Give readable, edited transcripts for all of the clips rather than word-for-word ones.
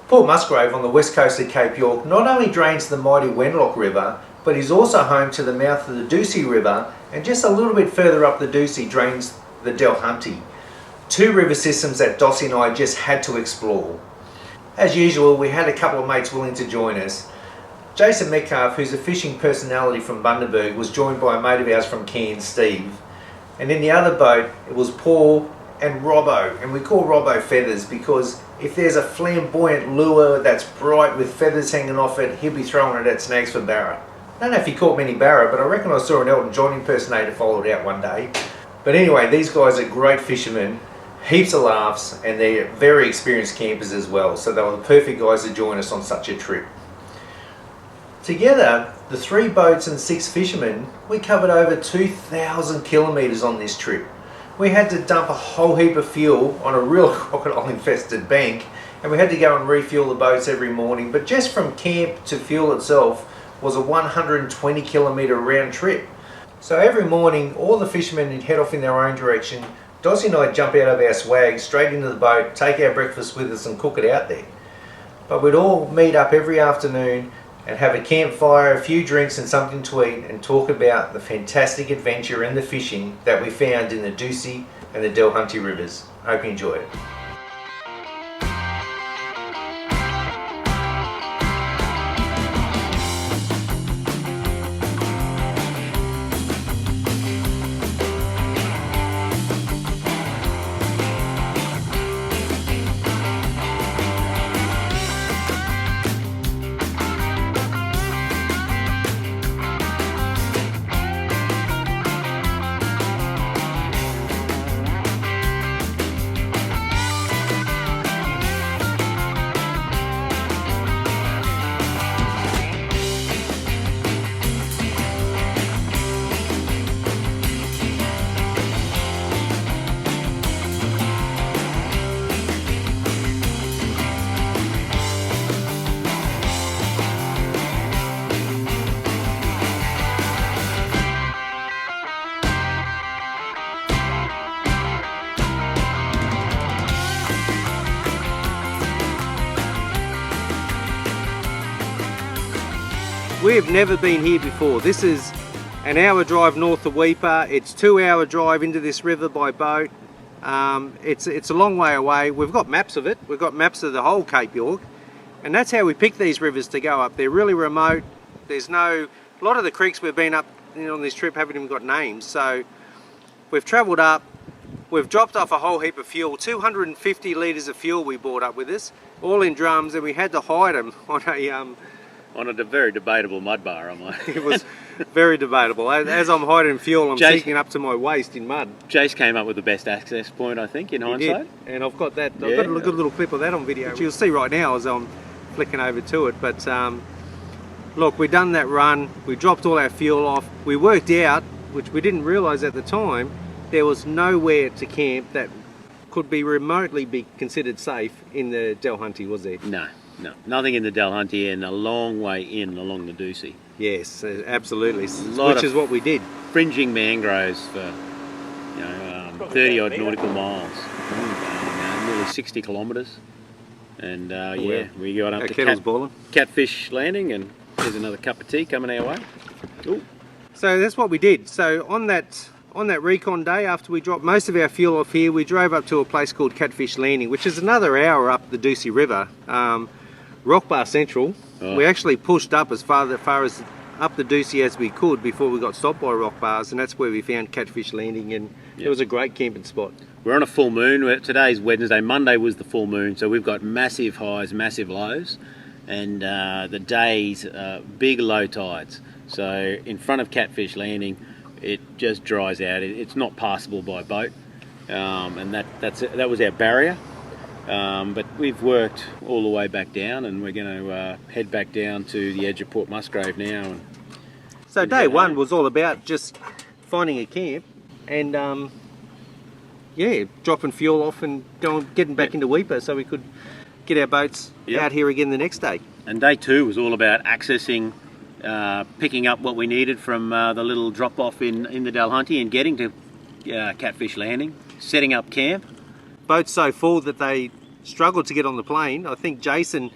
Port Musgrave on the west coast of Cape York not only drains the mighty Wenlock River, but is also home to the mouth of the Ducie River, and just a little bit further up the Ducie drains the Dulhunty. Two river systems that Dossy and I just had to explore. As usual, we had a couple of mates willing to join us. Jason Metcalf, who's a fishing personality from Bundaberg, was joined by a mate of ours from Cairns, Steve. And in the other boat, it was Paul and Robbo, and we call Robbo Feathers because if there's a flamboyant lure that's bright with feathers hanging off it, he'll be throwing it at snags for barra. I don't know if he caught many barra, but I reckon I saw an Elton John impersonator follow it out one day. But anyway, these guys are great fishermen, heaps of laughs, and they're very experienced campers as well, so they were the perfect guys to join us on such a trip. Together, the 3 boats and 6 fishermen, we covered over 2,000 kilometres on this trip. We had to dump a whole heap of fuel on a real crocodile infested bank, and we had to go and refuel the boats every morning, but just from camp to fuel itself was a 120 kilometre round trip. So every morning all the fishermen would head off in their own direction. Dossy and I jump out of our swag straight into the boat, take our breakfast with us and cook it out there. But we'd all meet up every afternoon and have a campfire, a few drinks and something to eat, and talk about the fantastic adventure and the fishing that we found in the Ducie and the Dulhunty Rivers. Hope you enjoy it. We've never been here before. This is an hour drive north of Weipa. It's 2-hour drive into this river by boat. It's a long way away. We've got maps of it. We've got maps of the whole Cape York, and that's how we pick these rivers to go up. They're really remote. There's a lot of the creeks we've been up on this trip haven't even got names. So we've travelled up. We've dropped off a whole heap of fuel, 250 litres of fuel we brought up with us, all in drums, and we had to hide them on a very debatable mud bar, It was very debatable. As I'm hiding fuel, I'm sinking up to my waist in mud. Jace came up with the best access point, I think, in hindsight. Did. And I've got that. I've got a good little clip of that on video, which you'll see right now as I'm flicking over to it. But look, we've done that run. We dropped all our fuel off. We worked out, which we didn't realise at the time, there was nowhere to camp that could be remotely be considered safe in the Dulhunty, was there? No. No, nothing in the Dulhunty, and a long way in along the Ducie. Yes, absolutely, which is what we did. Fringing mangroves for 30 odd nautical miles, nearly 60 kilometres. And we got up to Catfish Landing, and there's another cup of tea coming our way. Ooh. So that's what we did. So on that recon day, after we dropped most of our fuel off here, we drove up to a place called Catfish Landing, which is another hour up the Ducie River. Rock Bar Central. Oh. We actually pushed up as far as up the Ducie as we could before we got stopped by rock bars, and that's where we found Catfish Landing, and it was a great camping spot. We're on a full moon. Today's Wednesday. Monday was the full moon, so we've got massive highs, massive lows, and the days big low tides. So in front of Catfish Landing, it just dries out. It's not passable by boat, and that was our barrier. But we've worked all the way back down, and we're going to head back down to the edge of Port Musgrave now. So day one was all about just finding a camp and dropping fuel off and getting back into Weipa so we could get our boats out here again the next day. And day two was all about accessing, picking up what we needed from the little drop off in the Dulhunty and getting to Catfish Landing, setting up camp. Boats so full that they struggled to get on the plane. I think Jason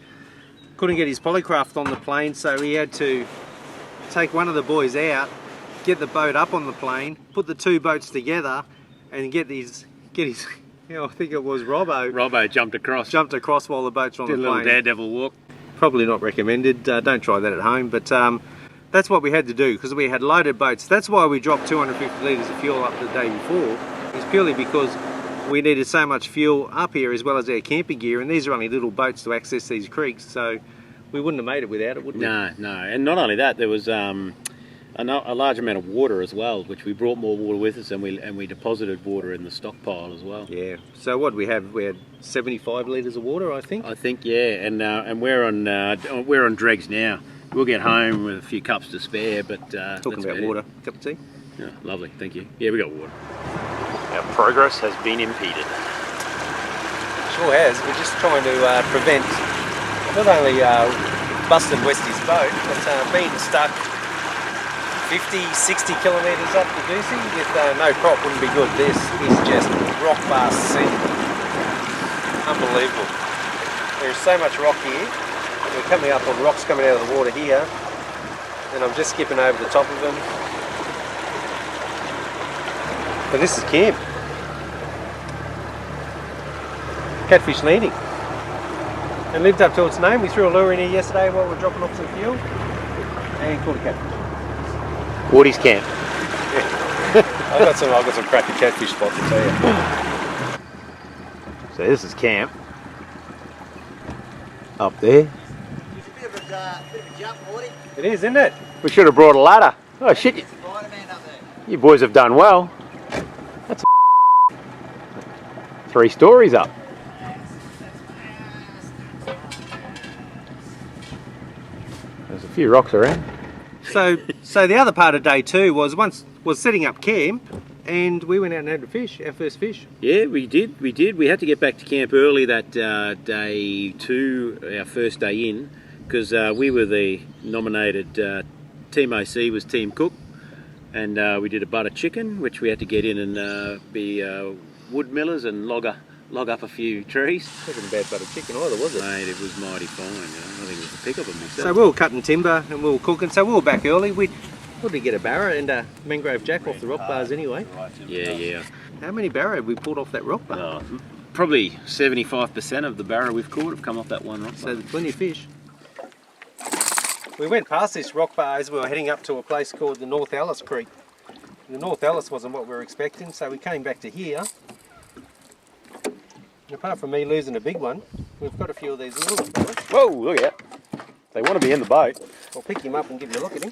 couldn't get his polycraft on the plane, so he had to take one of the boys out, get the boat up on the plane, put the two boats together, and get his you know, I think it was Robbo jumped across while the boats were on did the a little plane. daredevil walk. Probably not recommended. Don't try that at home, but that's what we had to do because we had loaded boats. That's why we dropped 250 litres of fuel up the day before. It's purely because we needed so much fuel up here as well as our camping gear, and these are only little boats to access these creeks, so we wouldn't have made it without it, would we? No, and not only that, there was a large amount of water as well, which we brought more water with us, and we deposited water in the stockpile as well. Yeah. So what we had 75 litres of water, I think. I think, yeah, and we're on dregs now. We'll get home with a few cups to spare, but Talking about water, cup of tea. Yeah, lovely, thank you. Yeah, we got water. Our progress has been impeded. Sure has. We're just trying to prevent not only busting Westy's boat, but being stuck 50, 60 kilometres up the Ducie with no prop wouldn't be good. This is just rock bar sea. Unbelievable. There's so much rock here. We're coming up on rocks coming out of the water here, and I'm just skipping over the top of them. But this is camp. Catfish Landing. And lived up to its name. We threw a lure in here yesterday while we were dropping off some fuel and caught a catfish. Wardy's camp. I've got some crappy catfish spots to tell you. So this is camp. Up there. It's a bit of a jump, Wardy. It is, isn't it? We should have brought a ladder. Oh shit, Spider-Man up there. you boys have done well. That's 3 stories up. There's a few rocks around. So the other part of day 2 was setting up camp, and we went out and had a fish, our first fish. Yeah, we did. We had to get back to camp early that day 2, our first day in, because we were the nominated. Team OC was Team Cook, and we did a butter chicken, which we had to get in and be wood millers and log up a few trees. Wasn't a bad butter chicken either, was it? Mate, it was mighty fine. You know? I think it was a pick of them myself. So we were cutting timber and we were cooking, so we were back early. We did get a barra and a mangrove jack off the rock bars anyway. Yeah. How many barra have we pulled off that rock bar? Oh, probably 75% of the barra we've caught have come off that one rock bar. So there's plenty of fish. We went past this rock bar as we were heading up to a place called the North Alice Creek. The North Alice wasn't what we were expecting, so we came back to here. And apart from me losing a big one, we've got a few of these little ones. Whoa, look at that. They want to be in the boat. I'll pick him up and give you a look at him.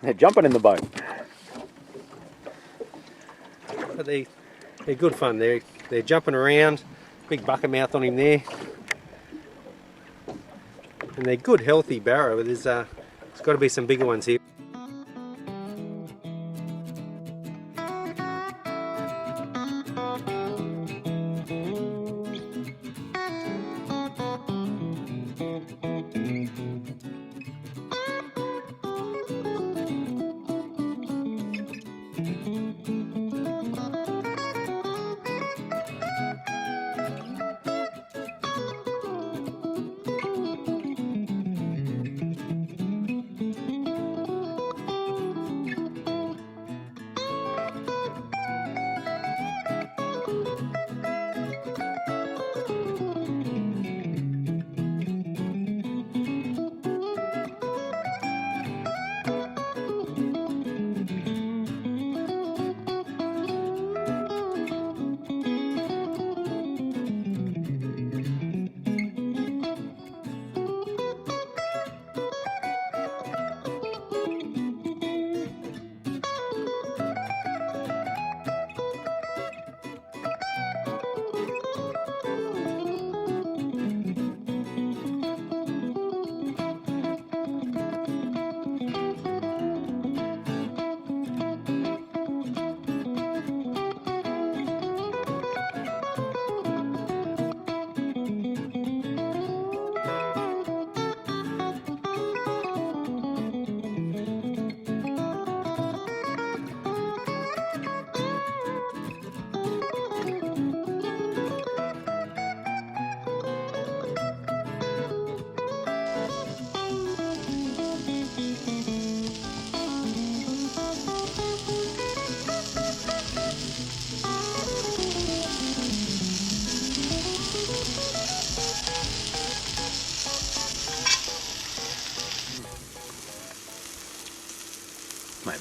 They're jumping in the boat. But they're good fun. They're jumping around. Big bucket mouth on him there. And they're good, healthy barra, but there's got to be some bigger ones here.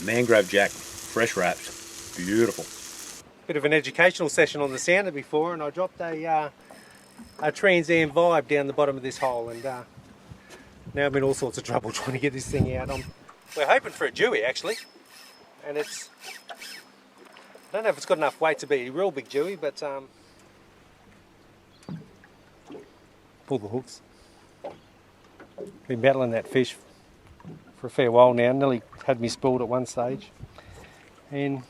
mangrove jack, fresh wrapped, beautiful. Bit of an educational session on the sounder before, and I dropped a Trans Am vibe down the bottom of this hole, and now I'm in all sorts of trouble trying to get this thing out. We're hoping for a Dewey actually, and I don't know if it's got enough weight to be a real big Dewey, but pull the hooks. Been battling that fish for a fair while now, nearly had me spooled at one stage, and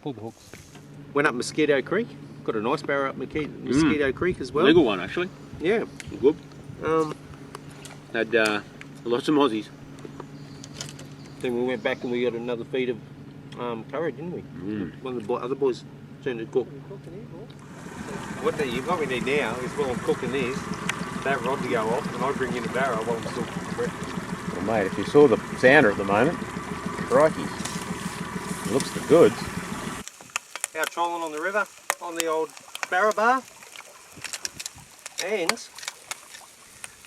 pulled the hooks. Went up Mosquito Creek, got a nice barra up Mosquito Creek as well. Legal one actually. Yeah. Good. Had lots of mozzies. Then we went back and we got another feed of curry, didn't we? One of the other boys turned to cook. What we need now is while I'm cooking this, that rod to go off, and I bring in a barra while I'm still cooking breakfast. Well, mate, if you saw the sounder at the moment, crikey, it looks the goods. Out trolling on the river, on the old barra bar, and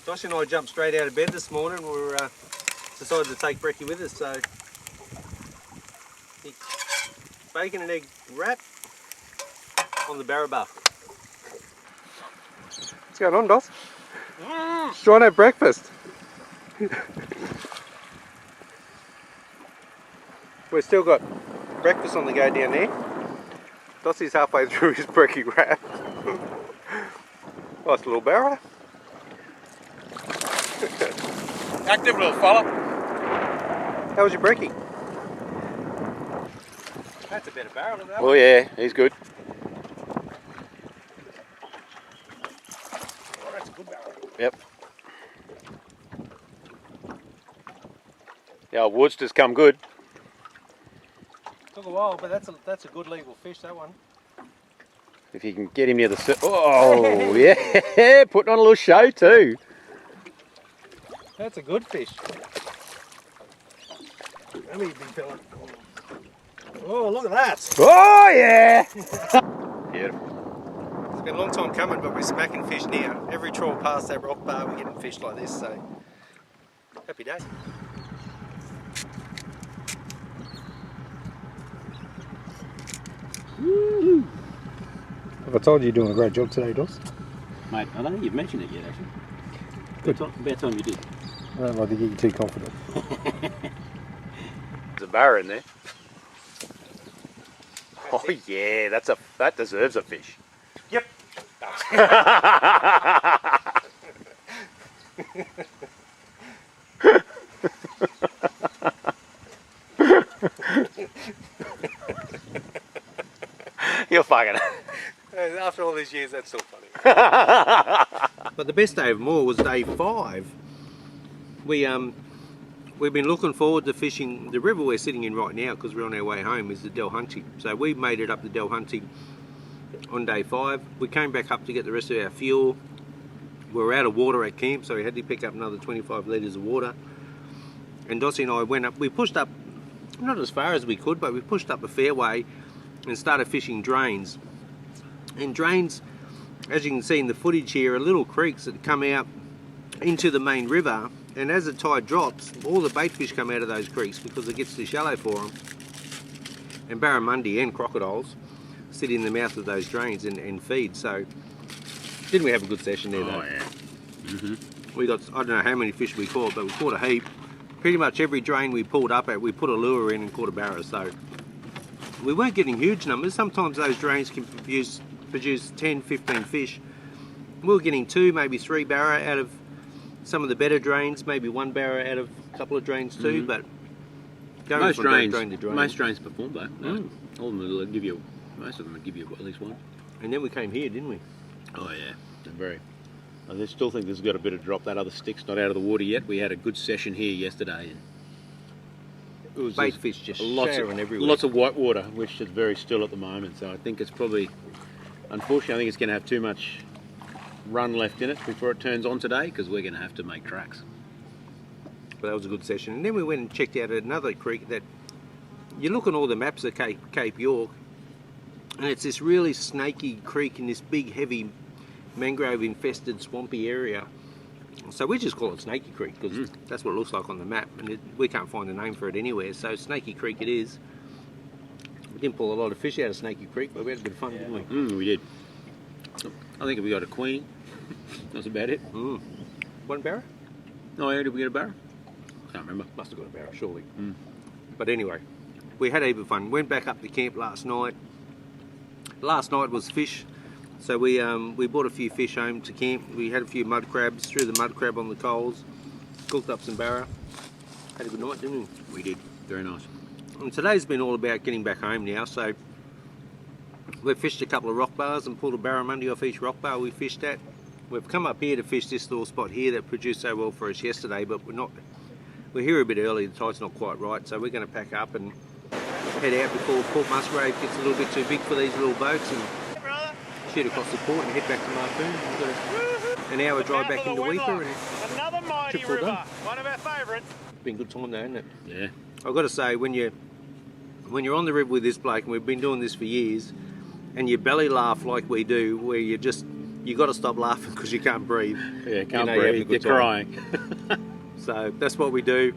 Dossy and I jumped straight out of bed this morning. We decided to take Brecky with us, so bacon and egg wrap on the barra bar. What's going on, Doss? Trying to have breakfast. We've still got breakfast on the go down there. Dossy's halfway through his brekkie wrap. Nice little barra. Active little fella. How was your brekkie? That's a better barrel than that Oh one. yeah, he's good. Oh, that's a good barrel. Yep. Yeah, Worcester's come good. Took a while, but that's a good legal fish, that one. If you can get him near the oh yeah, putting on a little show too. That's a good fish. Come here, big fella. Oh, look at that. Oh yeah. Beautiful. It's been a long time coming, but we're smacking fish now. Every trawl past that rock bar, we're getting fish like this, so happy days. Have I told you you're doing a great job today, Doss? Mate, I don't think you've mentioned it yet actually. Good. About time you did. I don't like to get you too confident. There's a barra in there. Oh yeah, that deserves a fish. Yep. You're fucking. After all these years, that's still funny. But the best day of them all was day 5. We've been looking forward to fishing the river we're sitting in right now because we're on our way home is the Dulhunty. So we made it up the Dulhunty on day 5. We came back up to get the rest of our fuel. We were out of water at camp, so we had to pick up another 25 litres of water. And Dossy and I went up, we pushed up, not as far as we could, but we pushed up a fairway and started fishing drains. And drains, as you can see in the footage here, are little creeks that come out into the main river, and as the tide drops, all the bait fish come out of those creeks because it gets too shallow for them. And barramundi and crocodiles sit in the mouth of those drains and feed. So, didn't we have a good session there though? Oh yeah. We got, I don't know how many fish we caught, but we caught a heap. Pretty much every drain we pulled up at, we put a lure in and caught a barra. So, we weren't getting huge numbers. Sometimes those drains can produce 10, 15 fish. We were getting 2, maybe 3 barra out of some of the better drains, maybe 1 barra out of a couple of drains too, but going Most from drains, drain to drain. most drains perform though. All of them will give you, most of them will give you at least one. And then we came here, didn't we? Oh yeah, they're very. I still think this has got a bit of drop. That other stick's not out of the water yet. We had a good session here yesterday. And it was Bait fish just lots showering everywhere. Lots of white water, which is very still at the moment. So I think it's probably, unfortunately, I think it's going to have too much run left in it before it turns on today because we're going to have to make tracks. But that was a good session. And then we went and checked out another creek that, you look on all the maps of Cape York, and it's this really snaky creek in this big, heavy, mangrove-infested, swampy area. So we just call it Snaky Creek because that's what it looks like on the map, and we can't find a name for it anywhere. So Snaky Creek it is. We didn't pull a lot of fish out of Snaky Creek, but we had a bit of fun, didn't we? We did. I think we got a queen. That's about it. One barra? Oh, yeah, did we get a barra? Can't remember. Must have got a barra, surely. But anyway, we had a heap of fun. Went back up to camp last night. Last night was fish. So we brought a few fish home to camp. We had a few mud crabs, threw the mud crab on the coals, cooked up some barra. Had a good night, didn't we? We did. Very nice. And today's been all about getting back home now, so we've fished a couple of rock bars and pulled a barramundi off each rock bar we fished at. We've come up here to fish this little spot here that produced so well for us yesterday, but we're here a bit early, the tide's not quite right, so we're going to pack up and head out before Port Musgrave gets a little bit too big for these little boats and shoot across the port and head back to Mapoon. We've got an hour drive back into Weeper and Another mighty trip all river, done. one of our favourites. It's been a good time though, hasn't it? Yeah. I've got to say, when you're on the river with this bloke, and we've been doing this for years, and you belly laugh like we do, where you got to stop laughing because you can't breathe. Yeah, can't you're having a breathe. good You're time. crying. So that's what we do.